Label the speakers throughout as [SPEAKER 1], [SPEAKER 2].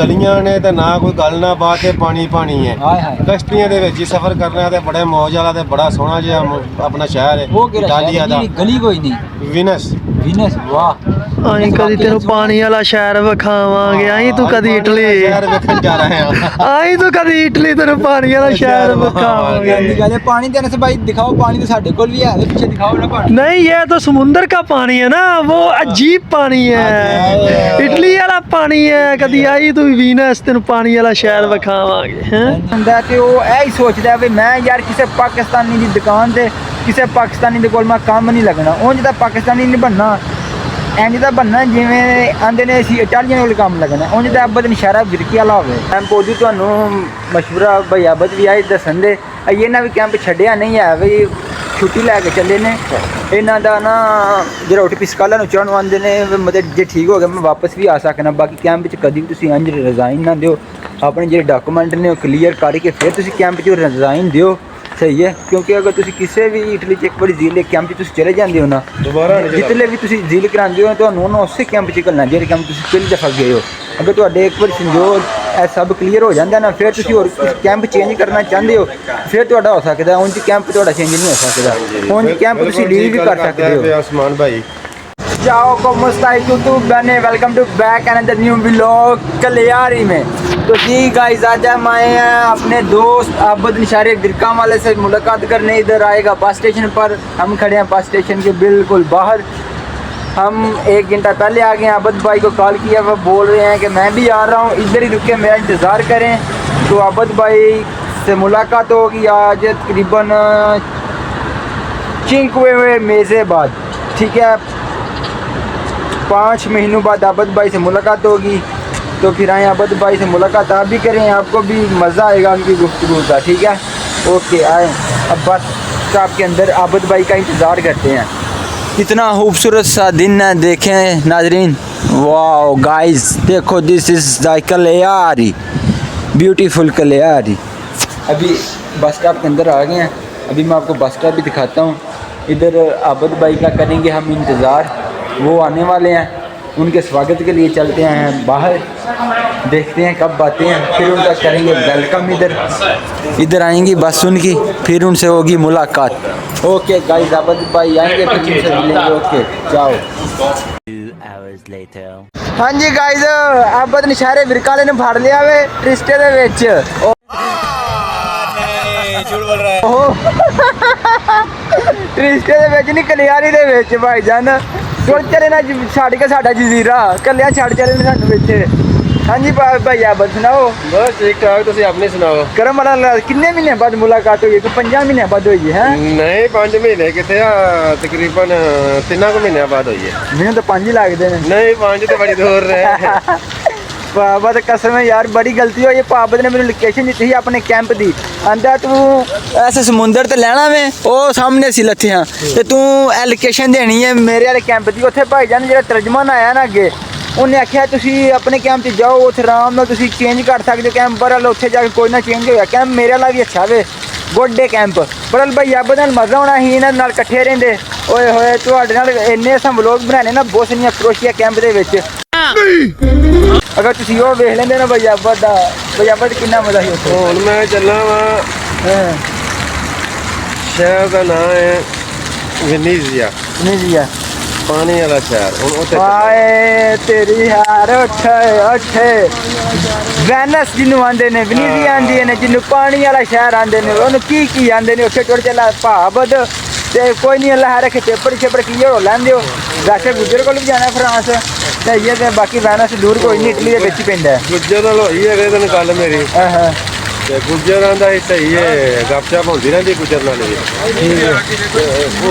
[SPEAKER 1] गलियां ने ते ना कोई गल ना बात है, पानी पानी है। कश्तियां दे विच सफर करना ते बड़े मौज वाला ते बड़ा सोहना जिहा अपना शहर है डालिया दा।
[SPEAKER 2] गली कोई नहीं
[SPEAKER 1] विनस
[SPEAKER 2] विनस वाह
[SPEAKER 3] ਅਸੀਂ ਕਦੀ ਤੈਨੂੰ ਪਾਣੀ ਵਾਲਾ ਸ਼ਹਿਰ ਵਿਖਾਵਾਂਗੇ। ਅਸੀਂ ਤੂੰ ਕਦੀ ਇਟਲੀ
[SPEAKER 1] शहर वेखन जा रहे हैं।
[SPEAKER 3] ਅਸੀਂ ਤੂੰ ਕਦੀ ਇਟਲੀ ਤੈਨੂੰ ਪਾਣੀ ਵਾਲਾ ਸ਼ਹਿਰ ਵਿਖਾਵਾਂਗੇ।
[SPEAKER 2] गले पानी देने से भाई दिखाओ पानी तो साढ़े को भी है पीछे दिखाओ ना पानी।
[SPEAKER 3] नहीं ये तो समुंदर का पानी है ना, वो अजीब पानी है, इटली वाला पानी है। कदी आई तू वीनस तेन पानी वाला शहर विखावांगे हैं।
[SPEAKER 2] ਹੁੰਦਾ ਤੇ ਉਹ ਇਹ ਹੀ ਸੋਚਦਾ ਵੀ ਮੈਂ ਯਾਰ ਕਿਸੇ ਪਾਕਿਸਤਾਨੀ ਦੀ ਦੁਕਾਨ ਤੇ ਕਿਸੇ ਪਾਕਿਸਤਾਨੀ ਦੇ ਕੋਲ ਮੈਂ ਕੰਮ ਨਹੀਂ ਲੱਗਣਾ। ਉਂਝ ਤਾਂ ਪਾਕਿਸਤਾਨੀ ਨਹੀਂ ਬਣਨਾ, ਇੰਜ ਤਾਂ ਬਣਨਾ ਜਿਵੇਂ ਆਂਦੇ ਨੇ ਅਸੀਂ ਇਟਾਲੀਅਨ ਕੋਲ ਕੰਮ ਲੱਗਣਾ। ਉਂਝ ਤਾਂ ਅਬਦ ਨਸ਼ਾਰਾ ਵਿਰਕੀ ਵਾਲਾ ਹੋਵੇ। ਕੈਂਪ ਉਹਦੀ ਤੁਹਾਨੂੰ ਮਸ਼ਹੂਰਾ ਭਈਆਬਦ ਵੀ ਆਏ ਦੱਸਣ ਦੇ। ਇਹਨਾਂ ਵੀ ਕੈਂਪ ਛੱਡਿਆ ਨਹੀਂ ਹੈ ਵੀ ਛੁੱਟੀ ਲੈ ਕੇ ਚੱਲੇ ਨੇ। ਇਹਨਾਂ ਦਾ ਨਾ ਜਿਹੜਾ ਉੱਠ ਪਿਸਕਾਲਾ ਨੂੰ ਚੜ੍ਹਨ ਆਉਂਦੇ ਨੇ ਮਤਲਬ ਜੇ ਠੀਕ ਹੋ ਗਿਆ ਮੈਂ ਵਾਪਸ ਵੀ ਆ ਸਕਣਾ। ਬਾਕੀ ਕੈਂਪ 'ਚ ਕਦੀ ਵੀ ਤੁਸੀਂ ਇੰਜ ਰਿਜ਼ਾਈਨ ਨਾ ਦਿਓ, ਆਪਣੇ ਜਿਹੜੇ ਡਾਕੂਮੈਂਟ ਨੇ ਉਹ ਕਲੀਅਰ ਕਰਕੇ ਫਿਰ ਤੁਸੀਂ ਕੈਂਪ 'ਚ ਰਿਜ਼ਾਈਨ ਦਿਓ। ਸਹੀ ਹੈ, ਕਿਉਂਕਿ ਅਗਰ ਤੁਸੀਂ ਕਿਸੇ ਵੀ ਇਟਲੀ 'ਚ ਇੱਕ ਵਾਰੀ ਜ਼ਿਲ੍ਹੇ ਕੈਂਪ 'ਚ ਤੁਸੀਂ ਚਲੇ ਜਾਂਦੇ ਹੋ ਨਾ,
[SPEAKER 1] ਦੁਬਾਰਾ
[SPEAKER 2] ਜਿੱਤਲੇ ਵੀ ਤੁਸੀਂ ਜ਼ਿਲ੍ਹੇ ਕਰਾਉਂਦੇ ਹੋ ਤੁਹਾਨੂੰ ਉਹਨਾਂ ਉਸੇ ਕੈਂਪ 'ਚ ਘੱਲਣਾ ਜਿਹੜੇ ਕੈਂਪ ਤੁਸੀਂ ਪਹਿਲੀ ਦਫਾ ਗਏ ਹੋ। ਅਗਰ ਤੁਹਾਡੇ ਇੱਕ ਵਾਰੀ ਸੰਜੋਗ ਇਹ ਸਭ ਕਲੀਅਰ ਹੋ ਜਾਂਦਾ ਨਾ, ਫਿਰ ਤੁਸੀਂ ਹੋਰ ਕੈਂਪ ਚੇਂਜ ਕਰਨਾ ਚਾਹੁੰਦੇ ਹੋ ਫਿਰ ਤੁਹਾਡਾ ਹੋ ਸਕਦਾ। ਉਂਝ ਕੈਂਪ ਤੁਹਾਡਾ ਚੇਂਜ ਨਹੀਂ ਹੋ ਸਕਦਾ। ਉਂਝ ਕੈਂਪ ਤੁਸੀਂ ਲੀਵ ਵੀ ਕਰ ਸਕਦੇ ਹੋ।
[SPEAKER 1] आसमान भाई
[SPEAKER 2] Ciao, come stai tutto bene? Welcome to back another new vlog कलियारी में। तो जी गाइस आज हम आए हैं अपने दोस्त आबद निशारे बिरका वाले से मुलाकात करने। इधर आएगा बस स्टेशन पर, हम खड़े हैं बस स्टेशन के बिल्कुल बाहर। हम 1 घंटा पहले आ गए हैं। आबद भाई को कॉल किया, वो बोल रहे हैं कि मैं भी आ रहा हूँ, इधर ही रुके मेरा इंतज़ार करें। तो आबद भाई से मुलाकात होगी आज तकरीबन 5 महीने बाद। ठीक है, 5 महीनों बाद आबद भाई से मुलाकात होगी। तो फिर आए आबद भाई से मुलाकात आप भी करें, आपको भी मज़ा आएगा उनकी गुफ्तगू का। ठीक है, ओके आए। अब बस स्टॉप के अंदर आबद भाई का इंतज़ार करते हैं। कितना खूबसूरत सा दिन है, देखें नाजरीन। वाओ गाइस देखो, दिस इज़ द कलियारी, ब्यूटीफुल कलियारी। अभी बस स्टॉप के अंदर आ गए हैं। अभी मैं आपको बस स्टॉप भी दिखाता हूँ। इधर आबद भाई का करेंगे हम इंतज़ार, वो आने वाले हैं। उनके स्वागत के लिए चलते हैं बाहर, देखते हैं कब आते हैं, फिर उनका करेंगे वेलकम। इधर आएंगी बस उनकी, फिर उनसे होगी मुलाकात। ओके गाइस आबद भाई आएंगे फिर उनसे मिलेंगे। ओके जाओ।
[SPEAKER 4] 2 hours later
[SPEAKER 2] हाँ जी गाइस आबद निशारे विरकाले ने फाड़ लिया वे ट्रिस्टे दे विच।
[SPEAKER 1] झूठ बोल रहा है।
[SPEAKER 2] ट्रिस्टे दे विच नहीं कलियारी दे विच भाई जान। तुर चले ना छड़ के साडा जजीरा कलिया छड़ चले ने सानू विच। हाँ जी भाई आबद सुनाओ।
[SPEAKER 1] बस ठीक ठाक, तुसी अपनी सुनाओ।
[SPEAKER 2] करम वाला किन्ने महीने बाद मुलाकात हुई? तो 5 महीने बाद हुई है।
[SPEAKER 1] नहीं 5 महीने किथे आ, तकरीबन 3 महीने बाद हुई है।
[SPEAKER 2] मैंने तो 5 ही लगते हैं।
[SPEAKER 1] नहीं 5 तो बड़ी दूर रहे।
[SPEAKER 2] पापा तो कसम है यार बड़ी गलती हुई। पापा ने मेरी लोकेशन दी थी अपने कैंप दी। आंदा तू ऐसे समुंदर ते लेना में ओ सामने सी लथे हाँ ते तू ए लोकेशन देनी है मेरे वाले कैंप दी। उत्थे भाईजान जो तर्जमान आया ना अगे उन्हें आख्या तुसी अपने कैंप च जाओ, उत्थे आराम नाल तुसी चेंज कर सकते हो कैंप। पर उत्थे जाके कोई ना चेंज होया कैंप मेरे वाला भी अच्छा वे गुड डे कैंप। पर भाई आबद नाल मजा होना ही इन्हां नाल कट्ठे रहिंदे। ओए होए तुहाडे नाल इन्ने असां व्लॉग बनाने ना बोसनिया क्रोशिया कैंप दे विच। अगर तुसी वो वेख लेंदे ना भाई आबद किन्ना मजा ही उत्थे।
[SPEAKER 1] हुण मैं चलना वा शहर का नाम है वेनेजिया।
[SPEAKER 2] नहीं जी है
[SPEAKER 1] पानी वाला शहर। हुण उत्थे
[SPEAKER 2] हाय तेरी यार उठे उठे वेनस जिन्नू आंदे ने, वेनेजिया आंदी ने, जिन्नू पानी वाला शहर आंदे ने, ओनू की आंदे ने। उत्थे टुर चला भाबद ते कोई नहीं अल्लाह रखे पेपर शेपर क्लियर हो लैंदे हो। वैसे गुजर को भी जाना फ्रांस ते ये ते बाकी वेनस दूर कोई नहीं, इटली दे विच ही पैंदा है।
[SPEAKER 1] गुज्जर नाल होई है दिन गल मेरी
[SPEAKER 2] हां
[SPEAKER 1] ते गुज्जर आंदा सही है, गपशप होंदी रहिंदी गुज्जर नाल भी।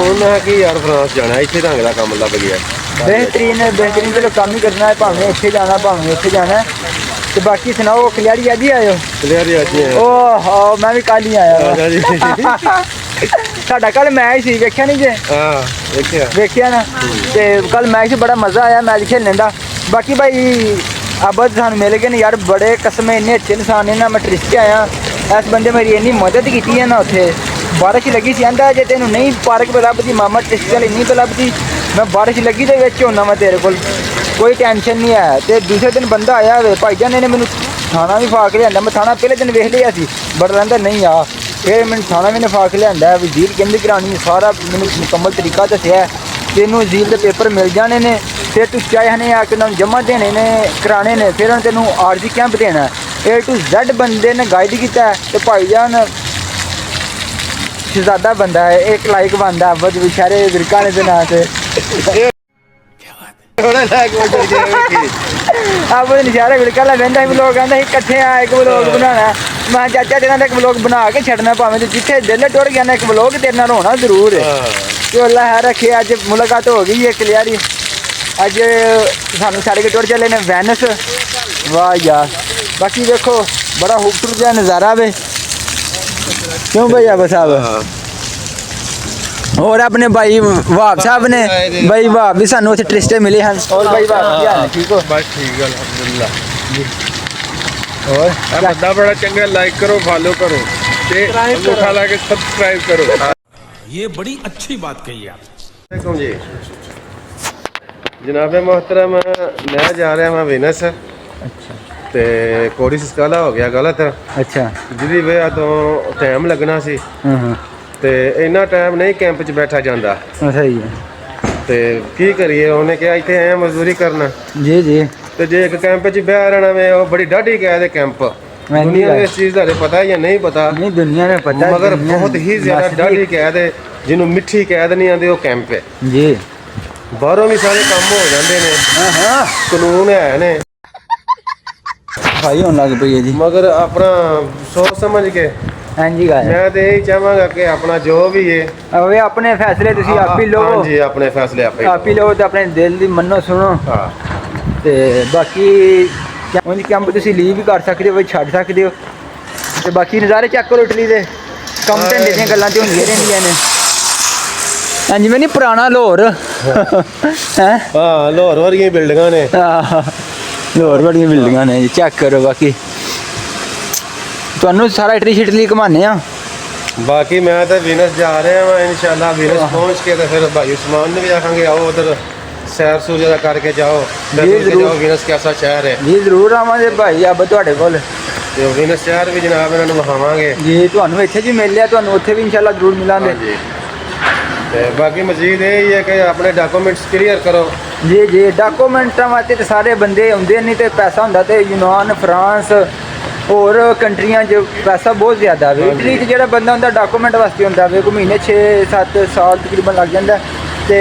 [SPEAKER 1] उन्हां की यार फ्रांस जाना, इत्थे ढंग दा काम लभ गया।
[SPEAKER 2] बेहतरीन चलो काम ही करना है, भावें इत्थे जाना भावें उत्थे जाना। तो बाकी सुनाओ कलियारी अज ही आए हो?
[SPEAKER 1] कलियारी अज ही आए।
[SPEAKER 2] ओह मैं भी कल ही आया। साडा कल मैच सी वेख्या नहीं जे?
[SPEAKER 1] हां
[SPEAKER 2] वेख्या ना ते कल मैच बड़ा मज़ा आया मैच खेलने का। बाकी भाई आबद सानू मिल गए यार बड़े कसम इन्ने अच्छे इंसान ने। मैं ट्रिस्ट आया इस बंदे मेरी इन्नी मदद की है ना। उत्थे बारिश लगी सी आंदा जे तेनू नहीं पार्क पे लभदी मामा ट्रिस्ट वाली नहीं पे लभदी। मैं बारिश लगी दे विच होना मैं तेरे कोल कोई टेंशन नहीं है। तो दूसरे दिन बंदा आया वे भाईजान ने मैंने थाना भी फा के लिया। मैं थाना पहले दिन वेख लिया सी बट कहता नहीं आ, फिर मैंने थाना भी फा के लिया वजीर कहते करानी सारा मैंने मुकम्मल तरीका दसिया तेनों वजीर के पेपर मिल जाने ने, फिर तू चाहे ने आके उन्होंने जमा देने ने कराने ने, फिर उन्हें तेनों आरजी कैंप देना A to Z बंदे ने गाइड किया है। तो भाईजान शहजादा बंदा है, एक लाइक बंदा है बद बेचारे विरका ने ना से अब नजारा विरका ला बंदा भी लोग कहते इकट्ठे आ एक व्लॉग बनाना। मैं चाचा तेरा एक व्लॉग बना के छड़ना भावें जिथे दिल टुट गया ना एक व्लॉग तेरे नाल होना जरूर है। तो अल्लाह है रखे अज मुलाकात हो गई है क्लियर। अज सानू छड़ के टुर चले ने वेनिस। वाह यार बाकी देखो बड़ा खूबसूरत जहा नज़ारा वे क्यों भाई आबा साहब। और अपने भाई वाब साहब ने भाई वाब भी सानू उत्थे ट्रिस्टे मिले हैं। और भाई वाब की हाल है ठीक हो?
[SPEAKER 1] बस ठीक है अल्हम्दुलिल्लाह। और बंदा बड़ा चंगा, लाइक करो फॉलो करो ते अंगूठा ला के सब्सक्राइब करो।
[SPEAKER 5] ये बड़ी अच्छी बात कही आप।
[SPEAKER 1] वालेकुम जी जनाब मोहतरम, मैं जा रहा मैं वेनस।
[SPEAKER 2] अच्छा
[SPEAKER 1] ਤੇ ਕੋੜੀ ਸਕਾਲਾ ਹੋ ਗਿਆ ਗਲਤ।
[SPEAKER 2] अच्छा
[SPEAKER 1] ਜਿਹਦੀ ਵਜ੍ਹਾ ਤੋਂ ਟਾਈਮ ਲੱਗਣਾ ਸੀ
[SPEAKER 2] हाँ
[SPEAKER 1] ਤੇ ਇੰਨਾ ਟਾਈਮ ਨਹੀਂ ਕੈਂਪ 'ਚ ਬੈਠਾ ਜਾਂਦਾ
[SPEAKER 2] सही है
[SPEAKER 1] ਤੇ ਕੀ ਕਰੀਏ। ਉਹਨੇ ਕਿਹਾ ਇੱਥੇ ਐ ਮਜ਼ਦੂਰੀ ਕਰਨਾ
[SPEAKER 2] जी जी
[SPEAKER 1] ਤੇ ਜੇ ਇੱਕ ਕੈਂਪ 'ਚ ਬਹਿ ਰਹਿਣਾ ਵੇ ਉਹ ਬੜੀ ਡਾਢੀ ਕਹਿ ਦੇ ਕੈਂਪ। ਦੁਨੀਆ ਨੂੰ ਇਸ ਚੀਜ਼ ਦਾ ਪਤਾ ਜਾਂ ਨਹੀਂ ਪਤਾ
[SPEAKER 2] नहीं दुनिया में पता है,
[SPEAKER 1] ਮਗਰ
[SPEAKER 2] दुनिया
[SPEAKER 1] ਬਹੁਤ ਹੀ ਜ਼ਿਆਦਾ
[SPEAKER 2] मस्त
[SPEAKER 1] ਡਾਢੀ ਕਹਿ ਦੇ ਜਿਹਨੂੰ ਮਿੱਠੀ ਕਹਿ ਨਹੀਂ ਆਉਂਦੀ ਉਹ ਕੈਂਪ ਹੈ।
[SPEAKER 2] जी
[SPEAKER 1] ਬਾਹਰੋਂ ਵੀ ਸਾਰੇ ਕੰਮ ਹੋ ਜਾਂਦੇ ਨੇ,
[SPEAKER 2] हाँ हाँ
[SPEAKER 1] ਕਾਨੂੰਨ ਹੈ ਨੇ,
[SPEAKER 2] भाई होने लग पई है जी।
[SPEAKER 1] ਮਗਰ ਆਪਣਾ ਸੋਚ ਸਮਝ ਕੇ
[SPEAKER 2] हाँ जी गाय
[SPEAKER 1] ਮੈਂ ਤੇ ਇਹੀ ਚਾਹਾਂਗਾ ਕਿ ਆਪਣਾ ਜੋ ਵੀ ਹੈ
[SPEAKER 2] अब अपने फैसले तुसी आप ही लो,
[SPEAKER 1] ਹਾਂਜੀ ਆਪਣੇ ਫੈਸਲੇ ਆਪੇ
[SPEAKER 2] आप ही लो तो अपने दिल दी मन्नो सुनो।
[SPEAKER 1] ਹਾਂ
[SPEAKER 2] ਤੇ ਬਾਕੀ ਉਂਝ ਕੈਂਪ ਤੁਸੀਂ ਲੀਵ ਵੀ ਕਰ ਸਕਦੇ ਹੋ ਵੀ ਛੱਡ ਸਕਦੇ ਹੋ। ਤੇ ਬਾਕੀ ਨਜ਼ਾਰੇ ਚੈੱਕ ਕਰੋ ਇਟਲੀ ਦੇ, ਕੰਮ ਧੰਦੇ ਦੀਆਂ ਗੱਲਾਂ ਤੇ ਹੁੰਦੀਆਂ ਰਹਿੰਦੀਆਂ ਨੇ। ਹਾਂਜੀ ਮੈਂ ਨਹੀਂ ਪੁਰਾਣਾ ਲਾਹੌਰ ਹੈ
[SPEAKER 1] ਹਾਂ ਲਾਹੌਰ ਵਰਗੀਆਂ ਬਿਲਡਿੰਗਾਂ ਨੇ।
[SPEAKER 2] ਲਾਹੌਰ ਬੜੀਆਂ ਬਿਲਡਿੰਗਾਂ ਨੇ ਜੀ, ਚੈੱਕ ਕਰੋ। ਬਾਕੀ ਤੁਹਾਨੂੰ ਸਾਰਾ ਇਟਲੀ ਘੁਮਾਉਂਦੇ ਆ।
[SPEAKER 1] ਬਾਕੀ ਮੈਂ ਤਾਂ ਵੀਨਸ ਜਾ ਰਿਹਾ ਹਾਂ ਇਨਸ਼ਾਅੱਲਾ। ਵੀਨਸ ਪਹੁੰਚ ਕੇ ਤੇ ਫਿਰ ਭਾਈ ਉਸਮਾਨ ਨੂੰ ਵੀ ਆਖਾਂਗੇ ਆਓ ਉਧਰ ਸੈਰ ਸੂਰ ਜਰਾ ਕਰਕੇ ਜਾਓ,
[SPEAKER 2] ਜੀ
[SPEAKER 1] ਦੇਖ ਕੇ
[SPEAKER 2] ਜ਼ਰੂਰ।
[SPEAKER 1] ਜਾਓ ਵੀਨਸ ਕਿਹਦਾ ਸ਼ਹਿਰ ਹੈ।
[SPEAKER 2] ਜੀ ਜ਼ਰੂਰ ਆਵਾਂਗੇ ਭਾਈ ਆਬ ਤੁਹਾਡੇ ਕੋਲ
[SPEAKER 1] ਤੇ ਉਹ ਵੀਨਸ ਸ਼ਹਿਰ ਵੀ ਜਨਾਬ ਇਹਨਾਂ ਨੂੰ ਵਿਖਾਵਾਂਗੇ
[SPEAKER 2] ਜੀ। ਤੁਹਾਨੂੰ ਇੱਥੇ ਜੀ ਮਿਲ ਲਿਆ, ਤੁਹਾਨੂੰ ਉੱਥੇ ਵੀ ਇਨਸ਼ਾਅੱਲਾ ਜ਼ਰੂਰ ਮਿਲਾਂਗੇ।
[SPEAKER 1] ਹਾਂਜੀ ਤੇ ਬਾਕੀ ਮਜ਼ੀਦ ਇਹ ਹੀ ਹੈ ਕਿ ਆਪਣੇ ਡਾਕੂਮੈਂਟਸ ਕਲੀਅਰ ਕਰੋ।
[SPEAKER 2] ਜੀ ਜੀ ਡਾਕੂਮੈਂਟਾਂ ਵਾਸਤੇ ਤੇ ਸਾਰੇ ਬੰਦੇ ਆਉਂਦੇ ਨਹੀਂ ਤੇ ਪੈਸਾ ਹੁੰਦਾ ਤੇ ਯੂਨਾਨ ਫਰਾਂਸ ਹੋਰ ਕੰਟਰੀਆਂ 'ਚ ਪੈਸਾ ਬਹੁਤ ਜ਼ਿਆਦਾ ਵੇ। ਇਟਲੀ 'ਚ ਜਿਹੜਾ ਬੰਦਾ ਹੁੰਦਾ ਡਾਕੂਮੈਂਟ ਵਾਸਤੇ ਹੁੰਦਾ ਵੇ ਕੋਈ ਮਹੀਨੇ 6-7 ਸਾਲ ਤਕਰੀਬਨ ਲੱਗ ਜਾਂਦਾ ਤੇ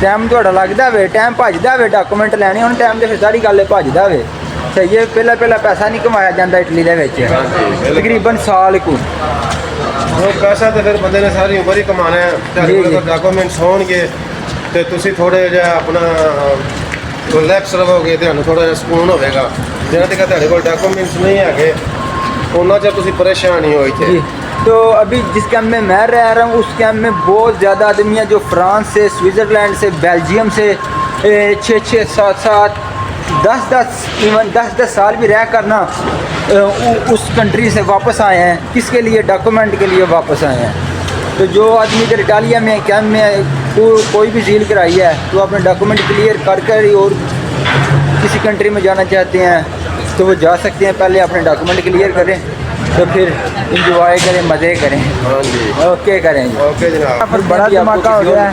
[SPEAKER 2] ਟਾਈਮ ਤੁਹਾਡਾ ਲੱਗਦਾ ਵੇ, ਟਾਈਮ ਭੱਜਦਾ ਵੇ ਡਾਕੂਮੈਂਟ ਲੈਣੇ ਹੁਣ ਟਾਈਮ ਦੇ ਫਿਰ ਸਾਰੀ ਗੱਲ ਭੱਜਦਾ ਵੇ। ਸਹੀ ਹੈ ਪਹਿਲਾਂ ਪੈਸਾ ਨਹੀਂ ਕਮਾਇਆ ਜਾਂਦਾ ਇਟਲੀ ਦੇ ਵਿੱਚ ਤਕਰੀਬਨ ਸਾਲ ਕੁ।
[SPEAKER 1] ਉਹ ਪੈਸਾ ਤੇ ਫਿਰ ਬੰਦੇ ਨੇ ਸਾਰੀ ਉਮਰ ਹੀ ਕਮਾਉਣਾ ਹੈ। ਤੁਹਾਡੇ
[SPEAKER 2] ਜੀ,
[SPEAKER 1] ਕੋਲ
[SPEAKER 2] ਜੀ।
[SPEAKER 1] ਡਾਕੂਮੈਂਟਸ ਹੋਣਗੇ ਤੇ ਤੁਸੀਂ ਥੋੜੇ ਜਿਹਾ ਆਪਣਾ ਰਿਲੈਕਸ ਰਹੋਗੇ, ਤੁਹਾਨੂੰ ਥੋੜਾ ਜਿਹਾ ਸਕੂਨ ਹੋਵੇਗਾ। ਜਿਹੜਾ ਤੱਕ ਤੁਹਾਡੇ ਕੋਲ ਡਾਕੂਮੈਂਟਸ ਨਹੀਂ ਹੈਗੇ ਉਹਨਾਂ ਚਿਰ ਤੁਸੀਂ ਪਰੇਸ਼ਾਨ ਹੀ ਹੋ ਇੱਥੇ।
[SPEAKER 2] जी तो अभी जिस कैंप में मैं रह रहा हूँ उस कैंप में बहुत ज़्यादा आदमी हैं जो फ्रांस से, स्विट्ज़रलैंड से, बेल्जियम से 6-6, 7-7, 10-10 इवन 10-10 साल भी रह कर ना उस कंट्री से वापस आए हैं। किसके लिए? डॉक्यूमेंट के लिए वापस आए हैं। तो जो आदमी इधर इटालिया में कैंप में कोई भी झील कराई है तो अपने डॉक्यूमेंट क्लियर कर कर ही और किसी कंट्री में जाना चाहते हैं तो वो जा सकते हैं। पहले अपने डॉक्यूमेंट क्लियर करें तो फिर इंजॉय करें, मज़े करें।
[SPEAKER 1] हाँ जी
[SPEAKER 2] ओके करें जी।
[SPEAKER 1] ओके जनाब।
[SPEAKER 2] पर बड़ा धमाका हो गया है।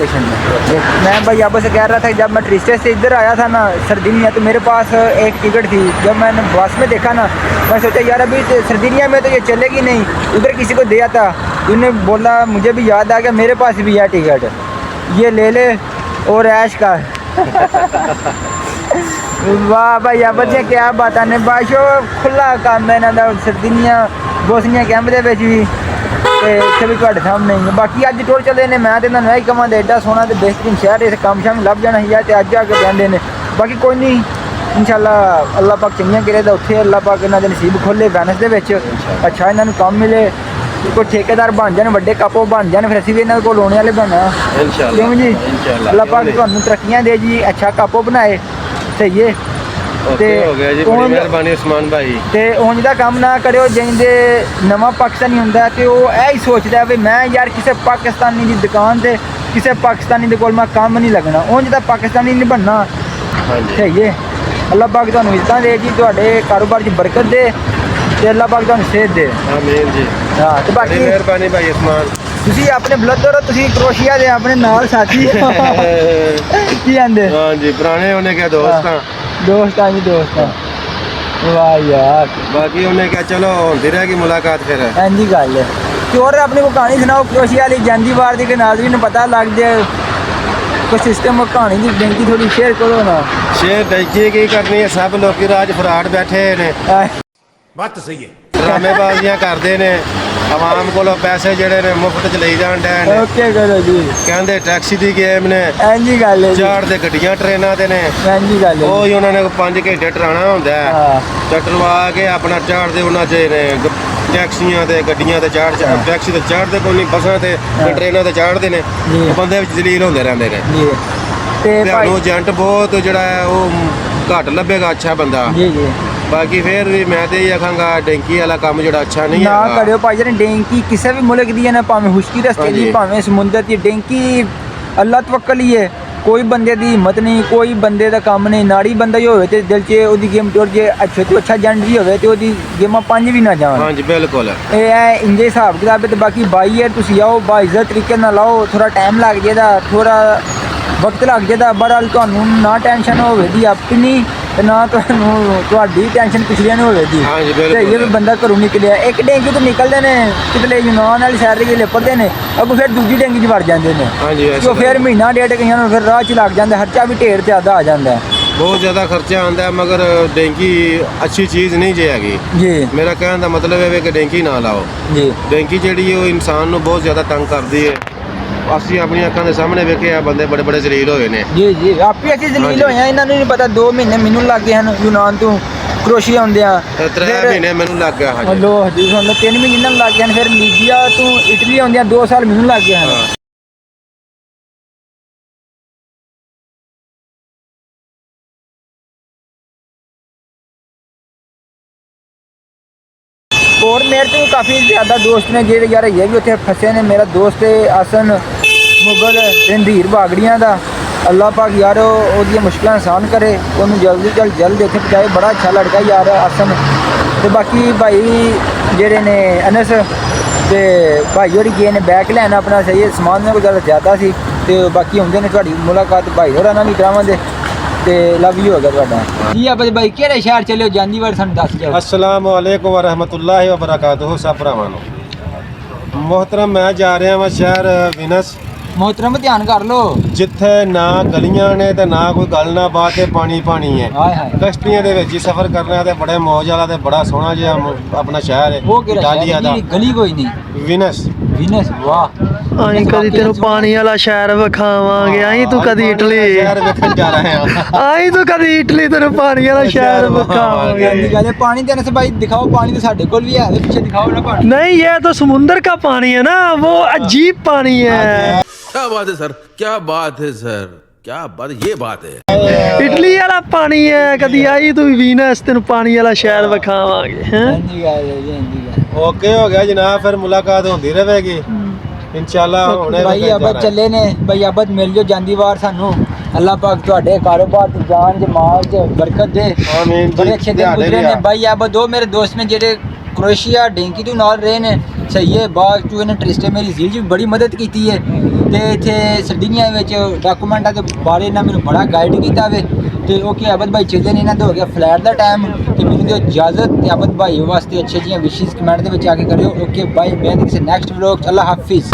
[SPEAKER 2] मैं भाई आपस से कह रहा था जब मैं ट्रिस्टे से इधर आया था ना सर्दिनिया तो मेरे पास एक टिकट थी। जब मैंने बस में देखा ना मैं सोचा यार अभी सर्दिनिया में तो ये चलेगी नहीं, उधर किसी को दिया था उन्हें बोला मुझे भी याद आ गया मेरे पास भी है टिकट, ये ले ले और ऐश का। वाह भाई अब क्या बात ने बाशो खुला काम है इन्हों का सर्दिनिया बोसनिया कैंप के भी इतने भी ਤੁਹਾਡੇ सामने ही। बाकी अज टुर चले ने मैं तो इन्होंने यही कहां एडा सोहना तो बेहतरीन शहर इस काम शाम लभ जाना ही तो अज आके बहते हैं। बाकी कोई नहीं इंशाल्लाह अल्लाह पाक चंगियां करे तो उत्थे अल्लाह पाक इन्हों के नसीब खोले वेनिस दे विच अच्छा इन्हों काम मिले कोई ठेकेदार बन जाए वड्डे कापो बन जाए फिर असीं भी इन्हों कोल आने वाले बनना
[SPEAKER 1] इंशाल्लाह
[SPEAKER 2] क्यों जी।
[SPEAKER 1] इंशाल्लाह
[SPEAKER 2] अल्लाह पाक तुहानूं तरक्कियां दे जी, अच्छा कापो बनाए सही है।
[SPEAKER 1] ओके हो गया जी, बड़ी मेहरबानी उस्मान भाई।
[SPEAKER 2] ਤੇ ਉਂਝ ਦਾ ਕੰਮ ਨਾ ਕਰਿਓ ਜਿੰਦੇ ਨਵਾਂ ਪਾਕਿਸਤਾਨੀ ਹੁੰਦਾ ਤੇ ਉਹ ਇਹ ਹੀ ਸੋਚਦਾ ਵੀ ਮੈਂ ਯਾਰ ਕਿਸੇ ਪਾਕਿਸਤਾਨੀ ਦੀ ਦੁਕਾਨ ਤੇ ਕਿਸੇ ਪਾਕਿਸਤਾਨੀ ਦੇ ਕੋਲ ਮੈਂ ਕੰਮ ਨਹੀਂ ਲੱਗਣਾ। ਉਂਝ ਦਾ ਪਾਕਿਸਤਾਨੀ ਨਹੀਂ ਬਣਨਾ।
[SPEAKER 1] ਹਾਂਜੀ।
[SPEAKER 2] ਸਹੀ ਹੈ। ਅੱਲਾਹ ਪਾਕ ਤੁਹਾਨੂੰ ਇੱਜ਼ਤਾਂ ਦੇ ਜੀ, ਤੁਹਾਡੇ ਕਾਰੋਬਾਰ 'ਚ ਬਰਕਤ ਦੇ ਤੇ ਅੱਲਾਹ ਪਾਕ ਤੁਹਾਨੂੰ ਸਿਹਤ ਦੇ।
[SPEAKER 1] ਆਮੀਨ ਜੀ।
[SPEAKER 2] ਹਾਂ ਤੇ
[SPEAKER 1] ਬੜੀ
[SPEAKER 2] ਬਾਕੀ
[SPEAKER 1] ਮਿਹਰਬਾਨੀ ਭਾਈ ਉਸਮਾਨ।
[SPEAKER 2] ਤੁਸੀਂ ਆਪਣੇ ਬਲੱਦਰ, ਤੁਸੀਂ ਕਰੋਸ਼ੀਆ ਦੇ ਆਪਣੇ ਨਾਲ ਸਾਥੀ ਕੀ ਆਂਦੇ
[SPEAKER 1] ਹਾਂਜੀ, ਪੁਰਾਣੇ ਉਹਨੇ ਕਿਹਾ ਦੋਸਤ ਆ।
[SPEAKER 2] ਦੋਸਤਾਂ ਜੀ ਦੋਸਤਾਂ। ਵਾਹ ਯਾਰ,
[SPEAKER 1] ਬਾਕੀ ਉਹਨੇ ਕਿਹਾ ਚਲੋ ਹੁੰਦੀ ਰਹੇਗੀ ਮੁਲਾਕਾਤ ਫਿਰ।
[SPEAKER 2] ਇੰਜੀ ਗੱਲ ਹੈ। ਤੇ ਹੋਰ ਆਪਣੀ ਕੋ ਕਹਾਣੀ ਸੁਣਾਓ ਕਰੋਸ਼ੀਆ ਵਾਲੀ ਜਾਂਦੀ ਵਾਰ ਦੀ, ਕਿ ਨਾਜ਼ਰੀਨ ਨੂੰ ਪਤਾ ਲੱਗ ਜਾਏ ਕੋਈ ਸਿਸਟਮ ਕਹਾਣੀ ਦੀ ਬੇਨਤੀ ਥੋੜੀ ਸ਼ੇਅਰ ਕਰੋ ਨਾ।
[SPEAKER 1] ਸ਼ੇਰ ਡੈਜੀ ਕੀ ਕਰਨੀ ਹੈ, ਸਭ ਲੋਕੀ ਰਾਜ ਫਰਾਡ ਬੈਠੇ ਨੇ,
[SPEAKER 5] बात तो सही है।
[SPEAKER 1] ਡਰਾਮੇਬਾਜ਼ੀਆਂ ਕਰਦੇ ਨੇ, ਆਵਾਮ ਕੋਲੋਂ ਪੈਸੇ ਜਿਹੜੇ ਨੇ ਮੁਫਤ ਚ ਲਈ ਜਾਣ ਡੈ ਨੇ।
[SPEAKER 2] ਓਕੇ ਕਰੋ ਜੀ,
[SPEAKER 1] ਕਹਿੰਦੇ ਟੈਕਸੀ ਦੀ ਗੇਮ ਨੇ,
[SPEAKER 2] ਇੰਜੀ ਗੱਲ ਹੈ ਜੀ,
[SPEAKER 1] ਚਾੜ ਦੇ ਗੱਡੀਆਂ ਟ੍ਰੇਨਾਂ ਤੇ ਨੇ।
[SPEAKER 2] ਇੰਜੀ ਗੱਲ ਹੈ
[SPEAKER 1] ਉਹ ਹੀ ਉਹਨਾਂ ਨੇ 5 ਘੰਟੇ ਟਰਾਣਾ ਹੁੰਦਾ ਹੈ,
[SPEAKER 2] ਹਾਂ।
[SPEAKER 1] ਚਟਰਵਾ ਕੇ ਆਪਣਾ ਚਾੜਦੇ ਉਹਨਾਂ 'ਚ ਨੇ ਟੈਕਸੀਆਂ ਤੇ ਗੱਡੀਆਂ ਤੇ ਟੈਕਸੀ ਤੇ ਚਾੜਦੇ ਕੋਈ ਨਹੀਂ, ਬੱਸਾਂ ਤੇ ਤੇ ਟ੍ਰੇਨਾਂ ਤੇ ਚਾੜਦੇ ਨੇ।
[SPEAKER 2] ਜੀ।
[SPEAKER 1] ਉਹ ਬੰਦੇ ਵਿੱਚ ਜਲੀਲ ਹੁੰਦੇ ਰਹਿੰਦੇ ਨੇ।
[SPEAKER 2] ਜੀ ਤੇ ਭਾਈ
[SPEAKER 1] ਤੁਹਾਨੂੰ ਏਜੰਟ ਬਹੁਤ ਜਿਹੜਾ ਹੈ ਉਹ ਘੱਟ ਲੱਭੇਗਾ ਅੱਛਾ ਬੰਦਾ।
[SPEAKER 2] ਜੀ ਜੀ
[SPEAKER 1] ਬਾਕੀ ਫਿਰ ਵੀ ਮੈਂ ਤੇ ਇਹ ਆਖਾਂਗਾ ਡੈਂਕੀ ਵਾਲਾ ਕੰਮ ਜਿਹੜਾ ਅੱਛਾ ਨਹੀਂ
[SPEAKER 2] ਨਾ
[SPEAKER 1] ਹੈਗਾ।
[SPEAKER 2] ਕਰਿਓ ਭਾਈ ਜਾਨ। ਡੈਂਕੀ ਕਿਸੇ ਵੀ ਮੁਲਕ ਦੀ ਹੈ ਨਾ, ਭਾਵੇਂ ਹੁਸ਼ਕੀ ਰਸਤੇ ਦੀ,
[SPEAKER 1] ਹਾਂਜੀ।
[SPEAKER 2] ਭਾਵੇਂ ਸਮੁੰਦਰ ਦੀ, ਡੈਂਕੀ ਅੱਲਾਹ ਤਵੱਕਲ ਹੀ ਹੈ। ਕੋਈ ਬੰਦੇ ਦੀ ਹਿੰਮਤ ਨਹੀਂ, ਕੋਈ ਬੰਦੇ ਦਾ ਕੰਮ ਨਹੀਂ। ਨਾੜੀ ਬੰਦਾ ਹੀ ਹੋਵੇ ਤੇ ਦਿਲ 'ਚ ਉਹਦੀ ਗੇਮ ਟੁਰ ਜੇ, ਅੱਛਾ ਤੋਂ ਅੱਛਾ ਏਜੰਟ ਵੀ ਹੋਵੇ ਤੇ ਉਹਦੀ ਗੇਮਾਂ 5 ਵੀ ਨਾ ਜਾਣ।
[SPEAKER 1] ਹਾਂਜੀ ਬਿਲਕੁਲ।
[SPEAKER 2] ਇਹ ਹੈ ਇੰਜੇ ਹਿਸਾਬ ਕਿਤਾਬ ਹੈ। ਤੇ ਬਾਕੀ ਬਾਈ ਹੈ, ਤੁਸੀਂ ਆਓ ਬਾਇਜ਼ਤ ਤਰੀਕੇ ਨਾਲ ਆਓ, ਥੋੜਾ ਟਾਈਮ ਲੱਗ ਜਾਏਗਾ, ਥੋੜਾ ਵਕਤ ਲੱਗ ਜਾਏਗਾ। ਬਹਰਹਾਲ ਤੁਹਾਨੂੰ ਨਾ ਟੈਨਸ਼ਨ ਹੋਵੇ ਦੀ ਆਪਣੀ, ਤੇ ਨਾ ਤੁਹਾਨੂੰ ਤੁਹਾਡੀ ਟੈਨਸ਼ਨ ਪਿਛਲੀਆਂ ਨੂੰ ਹੋਵੇ ਦੀ।
[SPEAKER 1] ਹਾਂਜੀ,
[SPEAKER 2] ਤੇ
[SPEAKER 1] ਬਿਲਕੁਲ।
[SPEAKER 2] ਇਹ ਵੀ ਬੰਦਾ ਘਰੋਂ ਨਿਕਲਿਆ, ਇੱਕ ਡੇਂਗੀ ਤੋਂ ਨਿਕਲਦੇ ਨੇ ਕਿਤਲੇ ਯੂਨਾਨ ਵਾਲੀ ਸਾਈਡ ਤੇ ਲਿਪੜਦੇ ਨੇ, ਅੱਗੋਂ ਫਿਰ ਦੂਜੀ ਡੇਂਗੀ 'ਚ ਵੜ ਜਾਂਦੇ ਨੇ।
[SPEAKER 1] ਹਾਂਜੀ
[SPEAKER 2] ਜੋ ਫਿਰ ਮਹੀਨਾ ਡੇਢ ਕਈਆਂ ਨੂੰ ਫਿਰ ਰਾਹ 'ਚ ਲੱਗ ਜਾਂਦਾ, ਖਰਚਾ ਵੀ ਢੇਰ ਤੇ ਆਦਾ ਆ ਜਾਂਦਾ ਹੈ।
[SPEAKER 1] ਬਹੁਤ ਜ਼ਿਆਦਾ ਖਰਚਾ ਆਉਂਦਾ ਹੈ, ਮਗਰ ਡੈਂਕੀ ਅੱਛੀ ਚੀਜ਼ ਨਹੀਂ ਜੇ ਹੈਗੀ।
[SPEAKER 2] ਜੀ
[SPEAKER 1] ਮੇਰਾ ਕਹਿਣ ਦਾ ਮਤਲਬ ਇਹ ਹੈ ਕਿ ਡੈਂਕੀ ਨਾ ਲਾਓ।
[SPEAKER 2] ਜੀ
[SPEAKER 1] ਡੈਂਕੀ ਜਿਹੜੀ ਹੈ ਉਹ ਇਨਸਾਨ ਨੂੰ ਬਹੁਤ ਜ਼ਿਆਦਾ ਤੰਗ ਕਰਦੀ ਹੈ। ਅਸੀਂ ਆਪਣੀਆਂ ਅੱਖਾਂ ਦੇ ਸਾਹਮਣੇ ਵੇਖੇ ਆ ਬੰਦੇ ਬੜੇ ਬੜੇ ਜ਼ਲੀਲ ਹੋਏ ਨੇ।
[SPEAKER 2] ਜੀ ਜੀ ਆਪੇ ਅਸੀਂ ਜ਼ਲੀਲ
[SPEAKER 1] ਹਾਂਜੀ।
[SPEAKER 2] ਹੋਏ ਆ, ਇਹਨਾਂ ਨੂੰ ਨਹੀਂ ਪਤਾ। 2 ਮਹੀਨੇ ਮੈਨੂੰ ਲੱਗ ਗਏ ਹਨ ਯੂਨਾਨ ਤੋਂ ਕਰੋਸ਼ੀਆ ਆਉਂਦਿਆਂ।
[SPEAKER 1] 3 ਮਹੀਨੇ ਮੈਨੂੰ ਲੱਗ ਗਿਆ। ਹਾਂਜੀ
[SPEAKER 2] ਲੋ ਜੀ ਹੁਣ 3 ਮਹੀਨੇ ਇਹਨਾਂ ਨੂੰ ਲੱਗ ਗਏ ਹਨ। ਫਿਰ ਲੀਬੀਆ ਤੋਂ ਇਟਲੀ ਆਉਂਦਿਆਂ 2 ਸਾਲ ਮੈਨੂੰ ਲੱਗ ਗਏ ਹਨ।
[SPEAKER 1] ਹਾਂ।
[SPEAKER 2] और मेरे तो काफ़ी ज़्यादा दोस्त ने ਜਿਹੜੇ ਯਾਰ ਇਹ ਵੀ ਉੱਥੇ ਫਸੇ ਨੇ। ਮੇਰਾ ਦੋਸਤ ਹੈ ਆਸਨ ਮੁਗਲ ਰਣਧੀਰ ਬਾਗੜੀਆਂ ਦਾ। ਅੱਲਾਹ ਪਾਕ ਯਾਰ ਉਹਦੀਆਂ ਮੁਸ਼ਕਲਾਂ ਆਸਾਨ ਕਰੇ, ਉਹਨੂੰ ਜਲਦੀ ਤੋਂ ਜਲਦ ਇੱਥੇ ਪਹੁੰਚਾਏ। ਬੜਾ ਅੱਛਾ ਲੜਕਾ ਯਾਰ ਆਸਨ। ਤੇ ਬਾਕੀ ਭਾਈ ਜਿਹੜੇ ਨੇ ਅਨਸ ਤੇ ਭਾਈ ਹੋਰੀ ਗਏ ਨੇ ਬੈਗ ਲੈਣ ਆਪਣਾ। ਸਹੀ ਹੈ, ਸਮਾਨ ਮੇਰੇ ਕੋਲ ਜ਼ਿਆਦਾ ਜ਼ਿਆਦਾ ਸੀ ਤੇ ਬਾਕੀ ਹੁੰਦੇ ਨੇ। ਤੁਹਾਡੀ ਮੁਲਾਕਾਤ ਭਾਈ ਹੋਰਾਂ ਨਾਲ ਵੀ ਕਰਾਵਾਂਗੇ ਤੇ ਲਵ ਯੂ ਹੋਗਾ ਤੁਹਾਡਾ ਜੀ। ਆਬਦ ਭਾਈ ਕਿਹੜੇ ਸ਼ਹਿਰ ਚੱਲਿਓ ਜਾਂਦੀ ਵਾਰ ਸਾਨੂੰ ਦੱਸ ਜਾਓ।
[SPEAKER 1] ਅਸਲਾਮੁ ਅਲੈਕੁਮ ਵ ਰਹਿਮਤੁਲਾਹਿ ਵ ਬਰਕਾਤੁਹੂ। ਸਭ ਭਰਾਵਾਂ ਨੂੰ ਮੁਹਤਰਮ, ਮੈਂ ਜਾ ਰਿਹਾ ਹਾਂ ਸ਼ਹਿਰ ਵਿਨਸ,
[SPEAKER 2] मोहतरम ध्यान कर लो।
[SPEAKER 1] ਜਿੱਥੇ ਨਾ ਗਲੀਆਂ ਨੇ ਤੇ ਨਾ ਕੋਈ ਗੱਲ ਨਾ ਬਾਤ ਹੈ, ਪਾਣੀ ਪਾਣੀ ਹੈ।
[SPEAKER 2] हाय हाय
[SPEAKER 1] ਕਸ਼ਤੀਆਂ ਦੇ ਵਿੱਚ ਹੀ ਸਫ਼ਰ ਕਰਨਾ ਤੇ ਬੜੇ ਮੌਜ ਵਾਲਾ ਤੇ ਬੜਾ ਸੋਹਣਾ ਜਿਹਾ ਆਪਣਾ ਸ਼ਹਿਰ ਹੈ
[SPEAKER 2] वो केड़ा
[SPEAKER 1] ਇਟਾਲੀਆ ਦਾ,
[SPEAKER 2] शहर? गली कोई नहीं।
[SPEAKER 1] ਵਿਨਸ।
[SPEAKER 2] विनस वाह।
[SPEAKER 3] ਅਸੀਂ ਕਦੀ ਤੈਨੂੰ ਪਾਣੀ ਵਾਲਾ ਸ਼ਹਿਰ ਵਿਖਾਵਾਂਗੇ। ਅਸੀਂ ਤੂੰ ਕਦੀ ਇਟਲੀ,
[SPEAKER 1] ਸ਼ਹਿਰ ਵੇਖਣ ਜਾ ਰਹੇ ਹਾਂ।
[SPEAKER 3] ਅਸੀਂ ਤੂੰ ਕਦੀ ਇਟਲੀ, ਤੈਨੂੰ ਪਾਣੀ ਵਾਲਾ ਸ਼ਹਿਰ ਵਿਖਾਵਾਂਗੇ।
[SPEAKER 2] गंदी गल है। पानी देने से भाई दिखाओ, पानी तो साढ़े कोल भी है, पीछे दिखाओ ना पानी।
[SPEAKER 3] नहीं, ये तो समुंदर का पानी है ना, वो अजीब पानी है।
[SPEAKER 5] क्या बात है सर, क्या बात है सर, क्या बात, ये बात है।
[SPEAKER 3] इटली वाला पानी है। कदी आई तू वीनस, तेन पानी वाला शहर विखावांगे हैं।
[SPEAKER 2] गंदी गल है, गंदी गल।
[SPEAKER 1] ਓਕੇ ਹੋ ਗਿਆ ਜਨਾਬ, ਫਿਰ ਮੁਲਾਕਾਤ ਹੁੰਦੀ ਰਹੇਗੀ ਇਨਸ਼ਾਅੱਲਾ। ਹੁਣੇ
[SPEAKER 2] भाई अबद चले ने, भाई अबद मिल जो ਜਾਂਦੀ ਵਾਰ ਸਾਨੂੰ। ਅੱਲਾਹ ਪਾਕ ਤੁਹਾਡੇ ਕਾਰੋਬਾਰ ਤੇ ਜਾਨ ਚ ਮਾਲ ਚ ਬਰਕਤ ਦੇ।
[SPEAKER 1] ਆਮੀਨ ਜੀ।
[SPEAKER 2] ਬੜੇ ਅੱਛੇ ਦਿਨ ਗੁਜ਼ਰੇ ਨੇ ਭਾਈ ਅਬਦ। ਦੋ ਮੇਰੇ ਦੋਸਤ ਨੇ ਜਿਹੜੇ ਕਰੋਸ਼ੀਆ ਡੈਂਕੀ ਤੋਂ ਨਾਲ ਰਹੇ ਨੇ। ਸਹੀ ਹੈ, ਬਾਅਦ ਚ ਇਹਨੇ ਟ੍ਰਿਸਟੇ ਮੇਰੀ ਜ਼ੀਲ ਜੀ ਬੜੀ ਮਦਦ ਕੀਤੀ ਹੈ। ਤੇ ਇੱਥੇ ਸਰਦੀਆਂ ਵਿੱਚ ਡਾਕੂਮੈਂਟਾਂ ਦੇ ਬਾਰੇ ਇਹਨਾਂ ਮੈਨੂੰ ਬੜਾ ਗਾਈਡ ਕੀਤਾ ਵੇ। ਤੇ ਓਕੇ ਅਬਦ ਭਾਈ ਚੱਲੇ ਨੇ, ਇਹਨਾਂ ਦਾ ਹੋ ਗਿਆ ਫਲੈਟ ਦਾ ਟਾਈਮ ਤੇ ਮੈਨੂੰ ਦਿਓ ਇਜਾਜ਼ਤ। ਤੇ ਅਬਦ ਭਾਈ ਵਾਸਤੇ ਅੱਛੇ ਜੀਆਂ ਵਿਸ਼ੇਸ ਕਮੈਂਟ ਦੇ ਵਿੱਚ ਆ ਕੇ ਕਰਿਓ। ਓਕੇ ਬਾਈ, ਮੈਂ ਕਿਸੇ ਨੈਕਸਟ ਵਲੌਗ। ਅੱਲਾਹ ਹਾਫਿਜ਼।